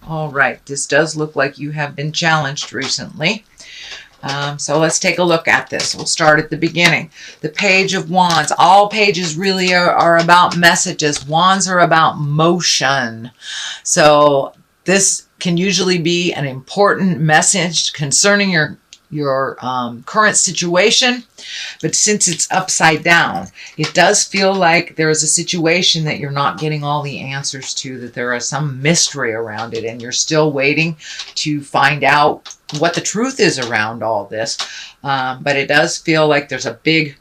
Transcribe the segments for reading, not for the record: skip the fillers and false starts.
All right, this does look like you have been challenged recently. So let's take a look at this. We'll start at the beginning. The Page of Wands. All pages really are about messages. Wands are about motion. So this can usually be an important message concerning your current situation. But since it's upside down, it does feel like there is a situation that you're not getting all the answers to, that there is some mystery around it, and you're still waiting to find out what the truth is around all this. But it does feel like there's a big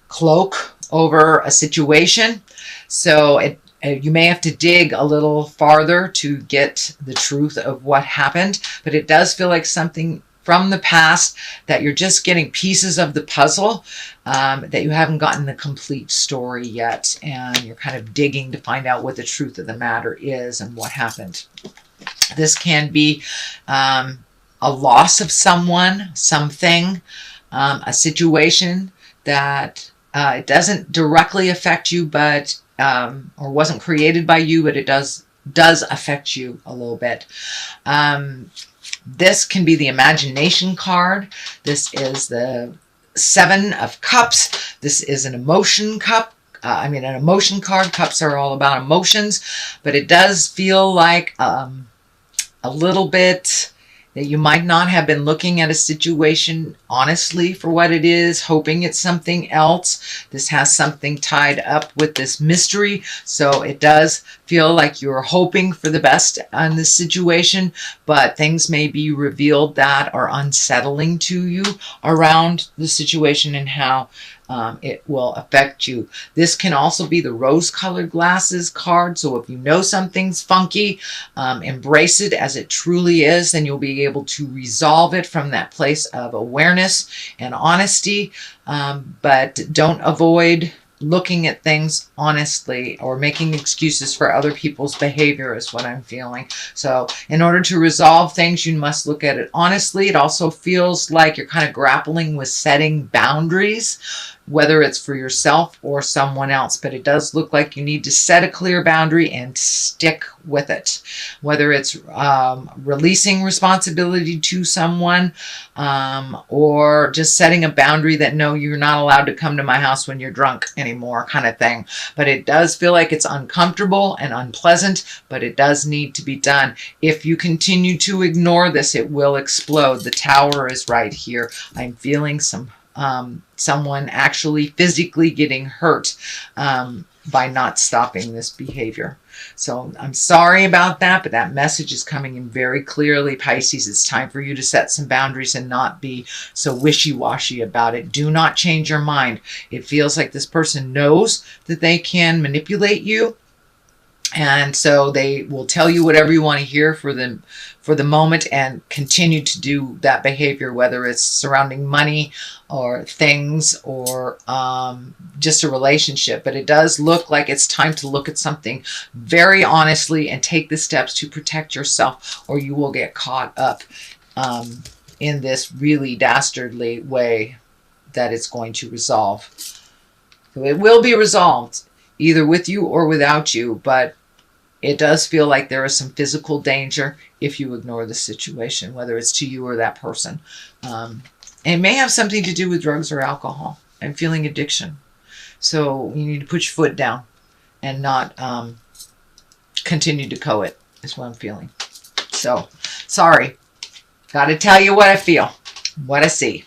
cloak over a situation. So you may have to dig a little farther to get the truth of what happened. But it does feel like something from the past that you're just getting pieces of the puzzle, that you haven't gotten the complete story yet. And you're kind of digging to find out what the truth of the matter is and what happened. This can be a loss of someone, something, a situation that it doesn't directly affect you, but or wasn't created by you, but it does affect you a little bit. This can be the imagination card. This is the Seven of Cups. This is an emotion cup. An emotion card. Cups are all about emotions, but it does feel like a little bit that you might not have been looking at a situation honestly for what it is, hoping it's something else. This has something tied up with this mystery, so it does feel like you're hoping for the best on this situation, but things may be revealed that are unsettling to you around the situation and how it will affect you. This can also be the rose-colored glasses card. So if you know something's funky, embrace it as it truly is, then you'll be able to resolve it from that place of awareness and honesty. But don't avoid looking at things honestly or making excuses for other people's behavior is what I'm feeling. So in order to resolve things, you must look at it honestly. It also feels like you're kind of grappling with setting boundaries, whether it's for yourself or someone else, but it does look like you need to set a clear boundary and stick with it. Whether it's releasing responsibility to someone or just setting a boundary that no, you're not allowed to come to my house when you're drunk anymore kind of thing. But it does feel like it's uncomfortable and unpleasant, but it does need to be done. If you continue to ignore this, it will explode. The Tower is right here. I'm feeling someone actually physically getting hurt by not stopping this behavior. So I'm sorry about that, but that message is coming in very clearly, Pisces. It's time for you to set some boundaries and not be so wishy-washy about it. Do not change your mind. It feels like this person knows that they can manipulate you, and so they will tell you whatever you want to hear for the moment and continue to do that behavior, whether it's surrounding money or things or just a relationship. But it does look like it's time to look at something very honestly and take the steps to protect yourself, or you will get caught up in this really dastardly way that it's going to resolve. So it will be resolved, either with you or without you, but it does feel like there is some physical danger if you ignore the situation, whether it's to you or that person. It may have something to do with drugs or alcohol. I'm feeling addiction. So you need to put your foot down and not continue to covet, is what I'm feeling. So, sorry. Got to tell you what I feel, what I see.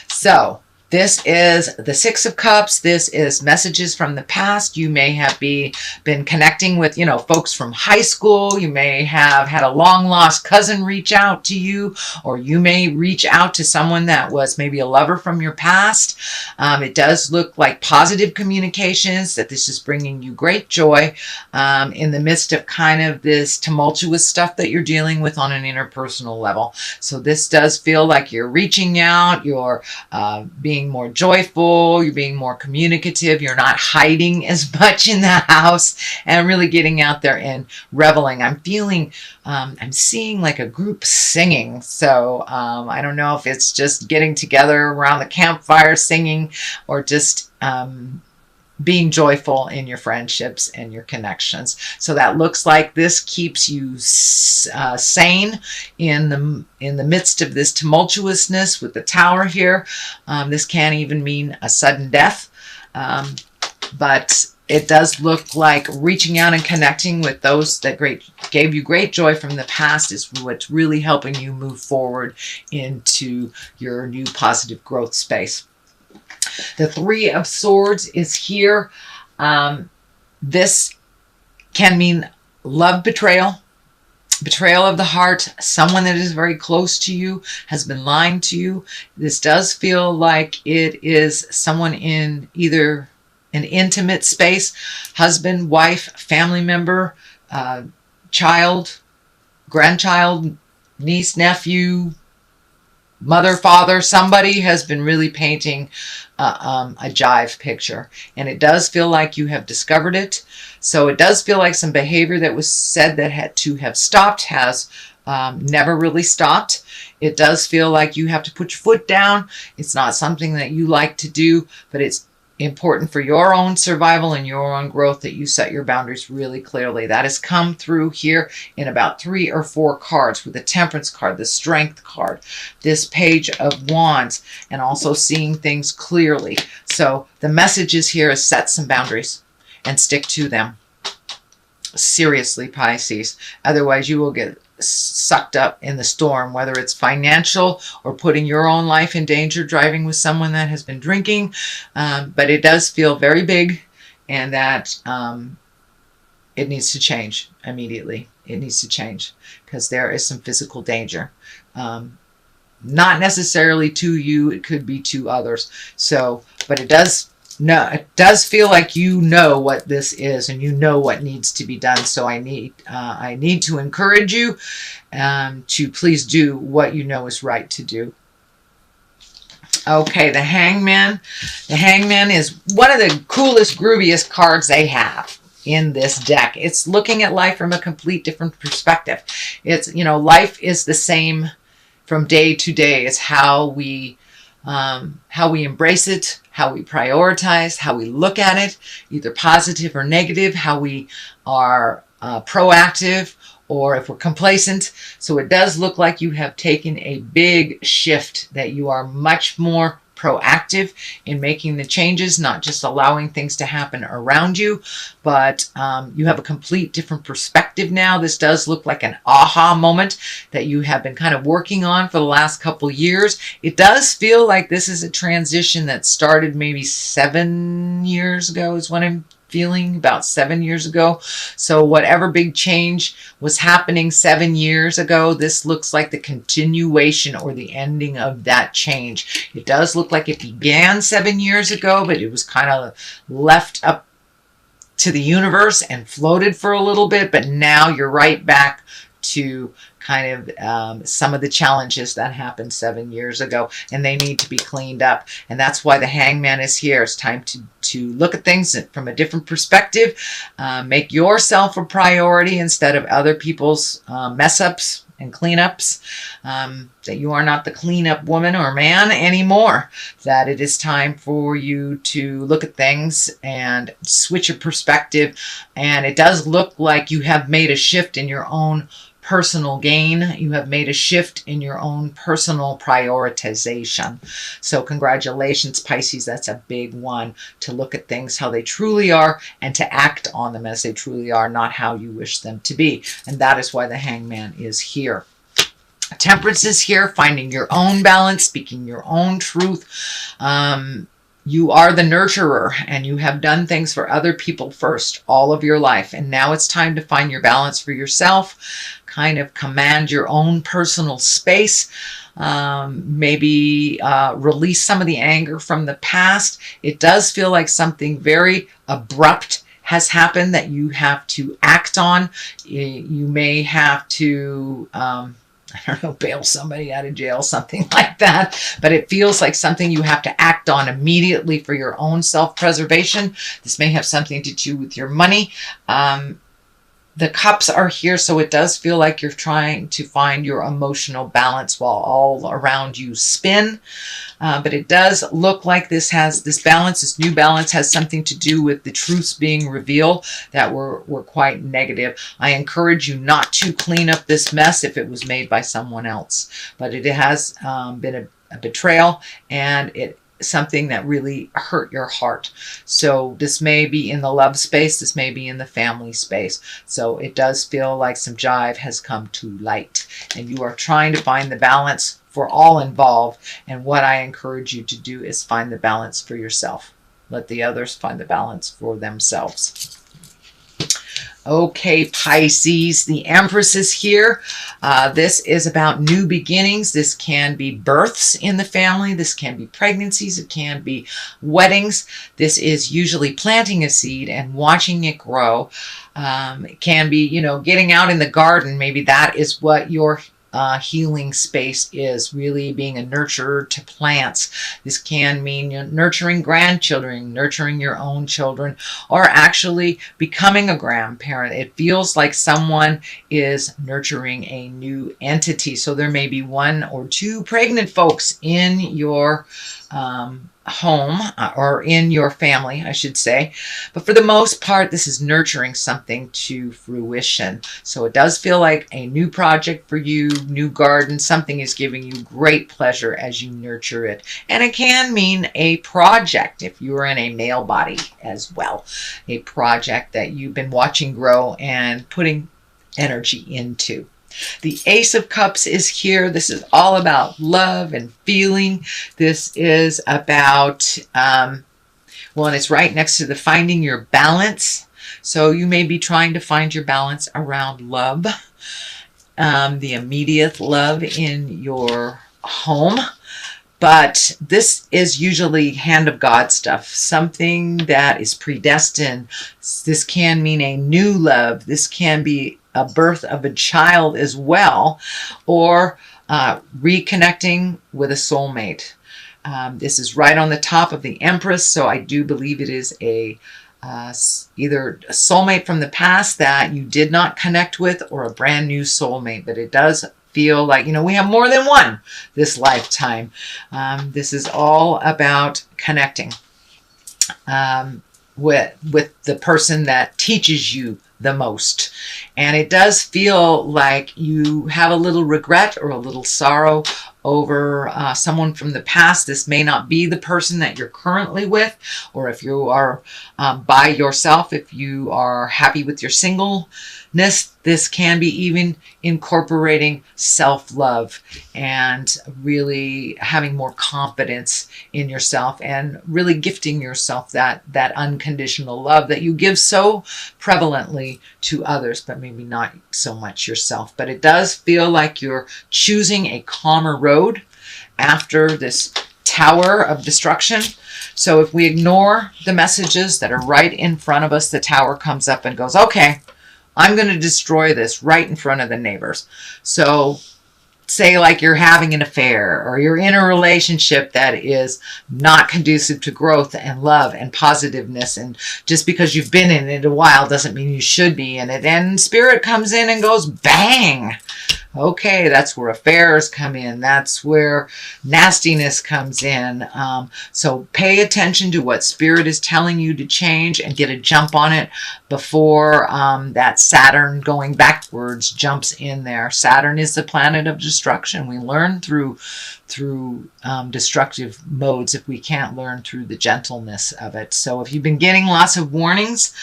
So, this is the Six of Cups. This is messages from the past. You may have been connecting with, folks from high school. You may have had a long-lost cousin reach out to you, or you may reach out to someone that was maybe a lover from your past. It does look like positive communications, that this is bringing you great joy in the midst of kind of this tumultuous stuff that you're dealing with on an interpersonal level. So this does feel like you're reaching out, you're being more joyful, you're being more communicative, you're not hiding as much in the house, and really getting out there and reveling. I'm seeing like a group singing. So I don't know if it's just getting together around the campfire singing or just being joyful in your friendships and your connections. So that looks like this keeps you sane in the midst of this tumultuousness with the Tower here. This can even mean a sudden death, but it does look like reaching out and connecting with those that gave you great joy from the past is what's really helping you move forward into your new positive growth space. The Three of Swords is here. This can mean love betrayal, betrayal of the heart. Someone that is very close to you has been lying to you. This does feel like it is someone in either an intimate space, husband, wife, family member, child, grandchild, niece, nephew, mother, father. Somebody has been really painting a jive picture, and it does feel like you have discovered it. So it does feel like some behavior that was said that had to have stopped has never really stopped. It does feel like you have to put your foot down. It's not something that you like to do, but it's important for your own survival and your own growth that you set your boundaries really clearly. That has come through here in about 3 or 4 cards, with the Temperance card, the Strength card, this Page of Wands, and also seeing things clearly. So the message is here is set some boundaries and stick to them. Seriously, Pisces. Otherwise you will get sucked up in the storm, whether it's financial or putting your own life in danger, driving with someone that has been drinking. But it does feel very big, and that it needs to change immediately. It needs to change because there is some physical danger. Not necessarily to you, it could be to others. So, but it does feel like you know what this is and you know what needs to be done. So I need to encourage you to please do what you know is right to do. Okay, the Hangman. The Hangman is one of the coolest, grooviest cards they have in this deck. It's looking at life from a complete different perspective. It's, life is the same from day to day. It's how we embrace it, how we prioritize, how we look at it, either positive or negative, how we are proactive, or if we're complacent. So it does look like you have taken a big shift, that you are much more proactive in making the changes, not just allowing things to happen around you, but you have a complete different perspective now. This does look like an aha moment that you have been kind of working on for the last couple years. It does feel like this is a transition that started maybe 7 years ago is what I'm feeling, about 7 years ago. So whatever big change was happening 7 years ago, this looks like the continuation or the ending of that change. It does look like it began 7 years ago, but it was kind of left up to the universe and floated for a little bit, but now you're right back to kind of some of the challenges that happened 7 years ago, and they need to be cleaned up. And that's why the Hangman is here. It's time to look at things from a different perspective, make yourself a priority instead of other people's mess-ups and cleanups, that you are not the cleanup woman or man anymore, that it is time for you to look at things and switch your perspective. And it does look like you have made a shift in your own personal gain. You have made a shift in your own personal prioritization. So congratulations, Pisces. That's a big one, to look at things how they truly are and to act on them as they truly are, not how you wish them to be. And that is why the Hangman is here. Temperance is here, finding your own balance, speaking your own truth. You are the nurturer, and you have done things for other people first all of your life. And now it's time to find your balance for yourself, kind of command your own personal space, maybe release some of the anger from the past. It does feel like something very abrupt has happened that you have to act on. You may have to I don't know, bail somebody out of jail, something like that. But it feels like something you have to act on immediately for your own self-preservation. This may have something to do with your money. The cups are here, so it does feel like you're trying to find your emotional balance while all around you spin. But it does look like this balance, this new balance, has something to do with the truths being revealed that were quite negative. I encourage you not to clean up this mess if it was made by someone else. But it has been a betrayal, and it something that really hurt your heart. So this may be in the love space, this may be in the family space. So it does feel like some jive has come to light, and you are trying to find the balance for all involved. And what I encourage you to do is find the balance for yourself. Let the others find the balance for themselves. Okay, Pisces, the Empress is here. This is about new beginnings. This can be births in the family. This can be pregnancies. It can be weddings. This is usually planting a seed and watching it grow. It can be, getting out in the garden. Maybe that is what your healing space is, really being a nurturer to plants. This can mean nurturing grandchildren, nurturing your own children, or actually becoming a grandparent. It feels like someone is nurturing a new entity. So there may be 1 or 2 pregnant folks in your home, or in your family, I should say. But for the most part, this is nurturing something to fruition. So it does feel like a new project for you, new garden. Something is giving you great pleasure as you nurture it. And it can mean a project if you are in a male body as well. A project that you've been watching grow and putting energy into. The Ace of Cups is here. This is all about love and feeling. This is about, and it's right next to the finding your balance. So you may be trying to find your balance around love, the immediate love in your home. But this is usually hand of God stuff, something that is predestined. This can mean a new love. This can be a birth of a child as well, or reconnecting with a soulmate. This is right on the top of the Empress, so I do believe it is either a soulmate from the past that you did not connect with, or a brand new soulmate. But it does feel like, we have more than one this lifetime. This is all about connecting with the person that teaches you the most. And it does feel like you have a little regret or a little sorrow over someone from the past. This may not be the person that you're currently with, or if you are by yourself, if you are happy with your singleness, this can be even incorporating self-love and really having more confidence in yourself, and really gifting yourself that unconditional love that you give so prevalently to others, but maybe not so much yourself. But it does feel like you're choosing a calmer road after this tower of destruction. So if we ignore the messages that are right in front of us, the tower comes up and goes, okay, I'm going to destroy this right in front of the neighbors. So say like you're having an affair, or you're in a relationship that is not conducive to growth and love and positiveness, and just because you've been in it a while doesn't mean you should be in it. And spirit comes in and goes bang. Okay, that's where affairs come in. That's where nastiness comes in. So pay attention to what spirit is telling you to change, and get a jump on it before that Saturn going backwards jumps in there. Saturn is the planet of destruction. We learn through destructive modes if we can't learn through the gentleness of it. So if you've been getting lots of warnings,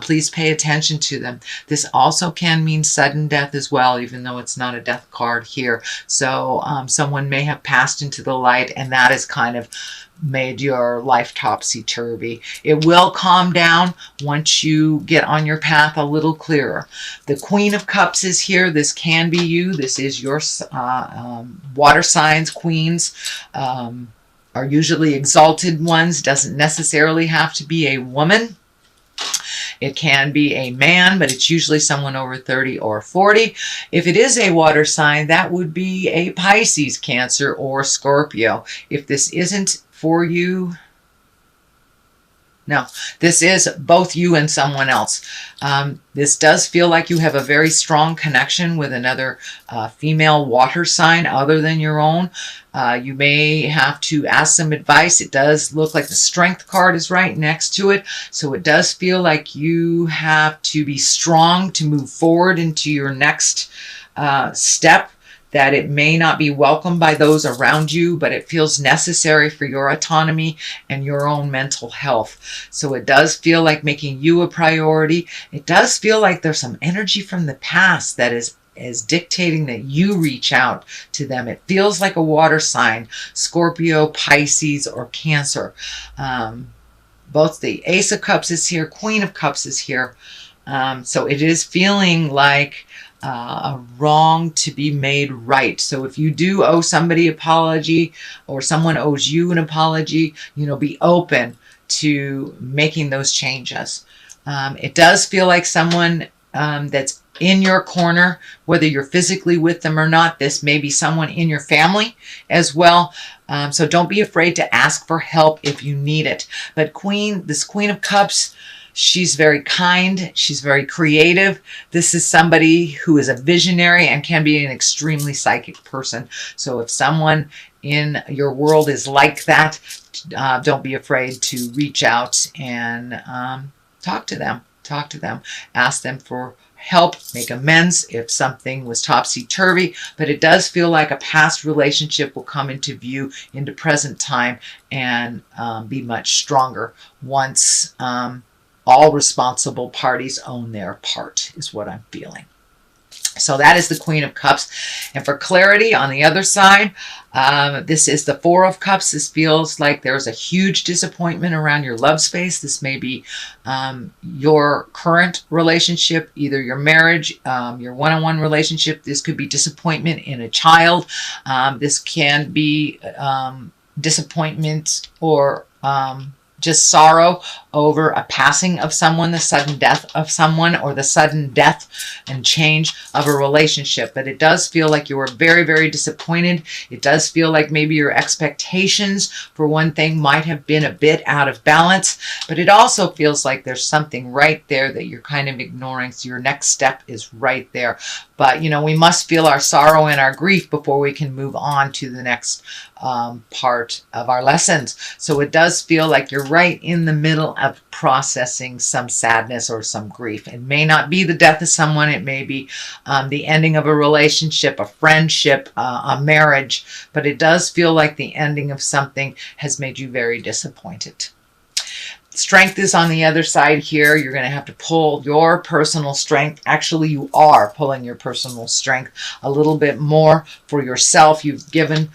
please pay attention to them. This also can mean sudden death as well, even though it's not a death card here. So someone may have passed into the light, and that has kind of made your life topsy-turvy. It will calm down once you get on your path a little clearer. The Queen of Cups is here. This can be you. This is your water signs. Queens are usually exalted ones. Doesn't necessarily have to be a woman. It can be a man, but it's usually someone over 30 or 40. If it is a water sign, that would be a Pisces, Cancer, or Scorpio. If this isn't for you, No, this is both you and someone else. This does feel like you have a very strong connection with another female water sign other than your own. You may have to ask some advice. It does look like the Strength card is right next to it. So it does feel like you have to be strong to move forward into your next step, that it may not be welcomed by those around you, but it feels necessary for your autonomy and your own mental health. So it does feel like making you a priority. It does feel like there's some energy from the past that is dictating that you reach out to them. It feels like a water sign, Scorpio, Pisces, or Cancer. Both the Ace of Cups is here, Queen of Cups is here. So it is feeling like a wrong to be made right. So if you do owe somebody an apology, or someone owes you an apology, be open to making those changes. It does feel like someone that's in your corner, whether you're physically with them or not. This may be someone in your family as well. So don't be afraid to ask for help if you need it. But this Queen of Cups, she's very kind. She's very creative. This is somebody who is a visionary and can be an extremely psychic person. So if someone in your world is like that, don't be afraid to reach out and talk to them. Ask them for help, make amends if something was topsy-turvy. But it does feel like a past relationship will come into view into present time and be much stronger once all responsible parties own their part, is what I'm feeling. So that is the Queen of Cups. And for clarity on the other side, this is the Four of Cups. This feels like there's a huge disappointment around your love space. This may be your current relationship, either your marriage, your one-on-one relationship. This could be disappointment in a child. This can be disappointment or just sorrow over a passing of someone, the sudden death of someone, or the sudden death and change of a relationship. But it does feel like you were very, very disappointed. It does feel like maybe your expectations for one thing might have been a bit out of balance, but it also feels like there's something right there that you're kind of ignoring. So your next step is right there. But, we must feel our sorrow and our grief before we can move on to the next part of our lessons. So it does feel like you're right in the middle of processing some sadness or some grief. It may not be the death of someone. It may be the ending of a relationship, a friendship, a marriage. But it does feel like the ending of something has made you very disappointed. Strength is on the other side here. You're going to have to pull your personal strength. Actually, you are pulling your personal strength a little bit more for yourself. You've given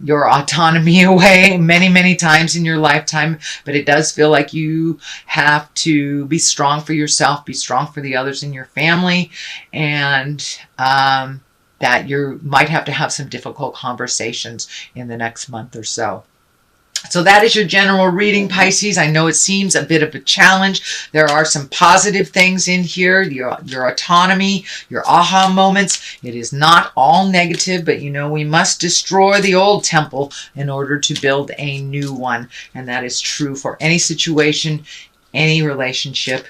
your autonomy away many, many times in your lifetime, but it does feel like you have to be strong for yourself, be strong for the others in your family, and that you might have to have some difficult conversations in the next month or so. So that is your general reading, Pisces. I know it seems a bit of a challenge. There are some positive things in here, your autonomy, your aha moments. It is not all negative, but we must destroy the old temple in order to build a new one. And that is true for any situation, any relationship.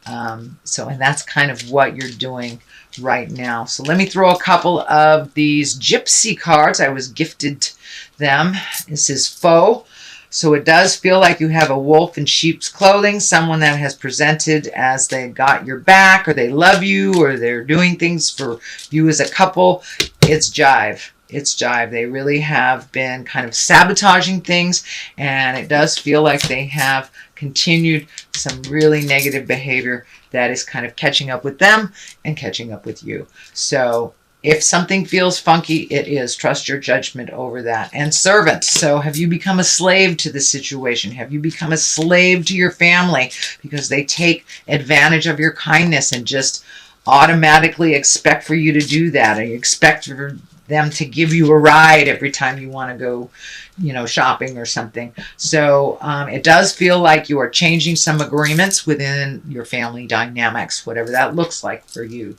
And that's kind of what you're doing right now. So let me throw a couple of these gypsy cards. I was gifted them. This is Foe. So it does feel like you have a wolf in sheep's clothing, someone that has presented as they got your back, or they love you, or they're doing things for you as a couple. It's jive. It's jive. They really have been kind of sabotaging things, and it does feel like they have continued some really negative behavior that is kind of catching up with them and catching up with you. So if something feels funky, it is. Trust your judgment over that. And servant. So have you become a slave to the situation? Have you become a slave to your family because they take advantage of your kindness and just automatically expect for you to do that? Or you expect for them to give you a ride every time you want to go, shopping or something. So it does feel like you are changing some agreements within your family dynamics, whatever that looks like for you.